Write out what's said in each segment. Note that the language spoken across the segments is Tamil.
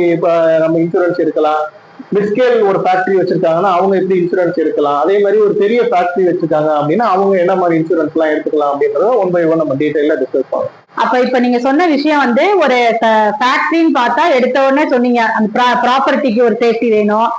இப்ப நம்ம இன்சூரன்ஸ் எடுக்கலாம். மிட்ஸ்கேல் ஒரு ஃபேக்டரி வச்சிருக்காங்கன்னா அவங்க எப்படி இன்சூரன்ஸ் எடுக்கலாம், அதே மாதிரி ஒரு பெரிய ஃபேக்டரி வச்சிருக்காங்க அப்படின்னா அவங்க என்ன மாதிரி இன்சூரன்ஸ் எல்லாம் எடுத்துக்கலாம் அப்படின்றத ஒன் பை ஒன் நம்ம டீடைலா டிஸ்கஸ் பண்ணுவோம். அப்ப இப்ப நீங்க சொன்ன விஷயம் வந்து ஒரு ஃபேக்டரின்னு பார்த்தா எடுத்த உடனே சொன்னீங்க அந்த ப்ராப்பர்ட்டிக்கு ஒரு சேஃப்டி வேணும்,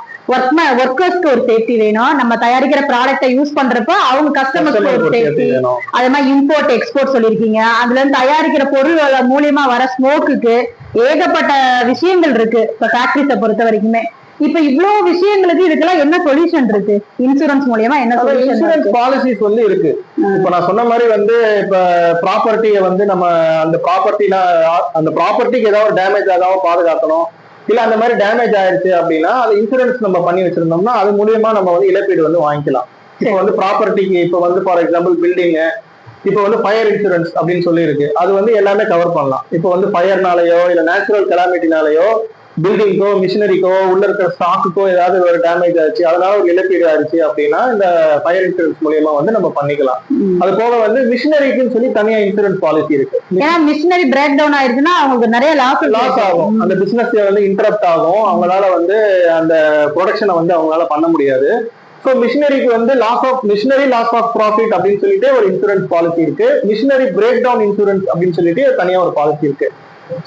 ஒர்க்கர்ஸ்க்கு ஒரு சேஃப்டி வேணும், நம்ம தயாரிக்கிற ப்ராடக்ட்டை யூஸ் பண்றப்ப அவங்க கஸ்டமர்ஸ்க்கு ஒரு சேஃப்டி, அதே மாதிரி இம்போர்ட் எக்ஸ்போர்ட் சொல்லியிருக்கீங்க. அதுல இருந்து தயாரிக்கிற பொருள் மூலியமா வர ஸ்மோக்குக்கு ஏகப்பட்ட விஷயங்கள் இருக்கு இப்ப ஃபேக்டரிஸை பொறுத்த வரைக்குமே. இப்ப இவ்வளவு விஷயங்களுக்கு இதுக்கெல்லாம் என்ன சொல்யூஷன் இருக்கு? இன்சூரன்ஸ் மூலியமா என்ன இன்சூரன்ஸ் பாலிசிஸ் வந்து இருக்கு. இப்ப நான் சொன்ன மாதிரி வந்து இப்ப ப்ராப்பர்ட்டியை வந்து நம்ம அந்த ப்ராப்பர்ட்டிக்கு ஏதாவது டேமேஜ் ஆகாம பாதுகாக்கணும். இல்ல அந்த மாதிரி டேமேஜ் ஆயிருச்சு அப்படின்னா அது இன்சூரன்ஸ் நம்ம பண்ணி வச்சிருந்தோம்னா அது மூலியமா நம்ம வந்து இழப்பீடு வந்து வாங்கிக்கலாம். இப்ப வந்து ப்ராப்பர்ட்டிக்கு இப்ப வந்து ஃபார் எக்ஸாம்பிள் பில்டிங், இப்ப வந்து ஃபயர் இன்சூரன்ஸ் அப்படின்னு சொல்லி இருக்கு. அது வந்து எல்லாமே கவர் பண்ணலாம். இப்ப வந்து ஃபயர்னாலயோ இல்ல நேச்சுரல் கலாமிட்டினாலயோ பில்டிங்கோ மிஷினரிக்கோ உள்ள இருக்கிற ஸ்டாக்குக்கோ ஏதாவது ஒரு டேமேஜ் ஆச்சு, அதனால ஒரு இழப்பீடு ஆயிடுச்சு அப்படின்னா இந்த ஃபயர் இன்சூரன்ஸ் மூலியமா வந்து நம்ம பண்ணிக்கலாம். அது போக வந்து மிஷினரிக்குன்னு சொல்லி தனியா இன்சூரன்ஸ் பாலிசி இருக்கு. ஏன்னா மிஷினரி பிரேக் டவுன் ஆயிடுச்சுன்னா அவங்களுக்கு நிறைய லாஸ் ஆகும். அந்த பிசினஸ் வந்து இன்டரப்ட் ஆகும். அவங்களால வந்து அந்த ப்ரொடக்ஷனை வந்து அவங்களால பண்ண முடியாது. ஸோ மிஷினரிக்கு வந்து மிஷினரி லாஸ் ஆஃப் ப்ராஃபிட் அப்படின்னு சொல்லிட்டு ஒரு இன்சூரன்ஸ் பாலிசி இருக்கு. மிஷினரி பிரேக் டவுன் இன்சூரன்ஸ் அப்படின்னு சொல்லிட்டு தனியா ஒரு பாலிசி இருக்கு.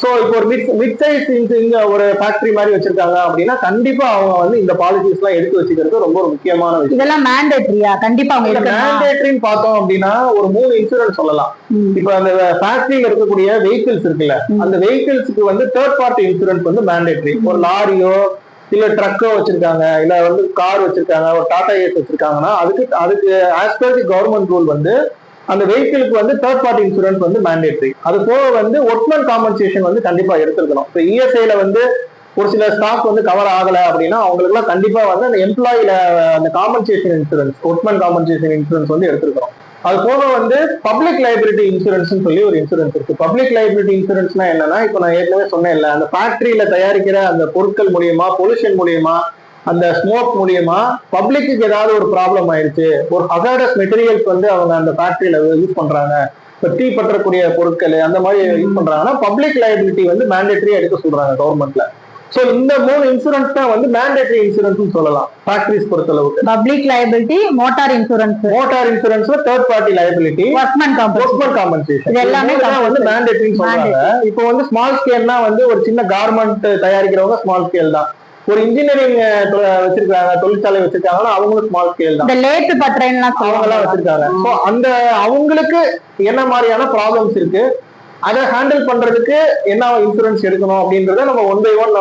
சோ இப்போ ஒரு மிட் சைஸ் இங்க ஒரு ஃபேக்டரி மாதிரி வச்சிருக்காங்க அப்படின்னா கண்டிப்பா அவங்க வந்து இந்த பாலிசிஸ் எல்லாம் எடுத்து வச்சுக்கிறது ரொம்ப ஒரு முக்கியமான விஷயம். இதெல்லாம் மேண்டேட்டரியா? கண்டிப்பா மேண்டேட்டரின்னு பார்த்தோம் அப்படின்னா ஒரு 3 இன்சூரன்ஸ் சொல்லலாம். இப்ப அந்த ஃபேக்டரியில இருக்கக்கூடிய வெஹிக்கிள்ஸ் இருக்குல்ல, அந்த வெஹிக்கிள்ஸ்க்கு வந்து தேர்ட் பார்ட்டி இன்சூரன்ஸ் வந்து மேண்டேட்டரி. ஒரு லாரியோ இல்ல ட்ரக்கோ வச்சிருக்காங்க, இல்ல வந்து கார் வச்சிருக்காங்க, ஒரு டாடா ஏஸ் வச்சிருக்காங்கன்னா அதுக்கு as per the government rule வந்து அந்த வெஹிக்கிளுக்கு வந்து தேர்ட் பார்ட்டி இன்சூரன்ஸ் வந்து மேண்டேட்டரி. அது போக வந்து ஒர்க்மேன் காம்பன்சேஷன் வந்து கண்டிப்பா எடுத்துக்கணும். இப்போ இஎஸ்ஐல வந்து ஒரு சில ஸ்டாக் வந்து கவர் ஆகல அப்படின்னா அவங்களுக்கு எல்லாம் கண்டிப்பா வந்து அந்த எம்ப்ளாயில அந்த compensation insurance, workmen compensation insurance வந்து எடுத்துக்கணும். அது போக வந்து பப்ளிக் லைபிலிட்டி இன்சூரன்ஸ் சொல்லி ஒரு இன்சூரன்ஸ் இருக்கு. பப்ளிக் லைபிலிட்டி இன்சூரன்ஸ்னா என்னன்னா, இப்போ நான் ஏற்கனவே சொன்னேன்ல, அந்த ஃபேக்டரியில தயாரிக்கிற அந்த பொருட்கள் மூலியமா, பொல்யூஷன் மூலியமா, அந்த ஸ்மோக் மூலியமா பப்ளிக்கு ஏதாவது ஒரு ப்ராப்ளம் ஆயிடுச்சு, ஒரு ஹசார்டஸ் மெட்டீரியல்ஸ் வந்து அவங்க அந்த ஃபேக்டரியில யூஸ் பண்றாங்க, இப்போ தீ பற்றக்கூடிய பொருட்கள் அந்த மாதிரி யூஸ் பண்றாங்கன்னா பப்ளிக் லைபிலிட்டி வந்து மேண்டேட்டரியா எடுக்க சொல்றாங்க கவர்மெண்ட்ல. சோ இந்த 3 இன்சூரன்ஸ் தான் வந்து மேண்டேட்டரி இன்சூரன்ஸ் சொல்லலாம் ஃபேக்டரிஸ் பொறுத்த அளவுக்கு. பப்ளிக் லைபிலிட்டி, மோட்டார் இன்சூரன்ஸ்ல third party liability, workman compensation, இது எல்லாமே வந்து மேண்டேட்டரின்னு சொல்றாங்க. இப்போ வந்து ஸ்மால் ஸ்கேல்னா வந்து ஒரு சின்ன கார்மெண்ட் தயாரிக்கிறவங்க ஸ்மால் ஸ்கேல் தான். ஒரு இன்ஜினியரிங் வச்சிருக்காங்க, தொழிற்சாலை வச்சிருக்காங்கன்னா அவங்களும் ஸ்மால் ஸ்கேல் தான். அவங்க எல்லாம் வச்சிருக்காங்க. ஸோ அந்த அவங்களுக்கு என்ன மாதிரியான ப்ராப்ளம்ஸ் இருக்கு, அதை ஹேண்டில் பண்றதுக்கு என்ன இன்சூரன்ஸ் எடுக்கணும் அப்படின்றத நம்ம ஒன் பை ஒன்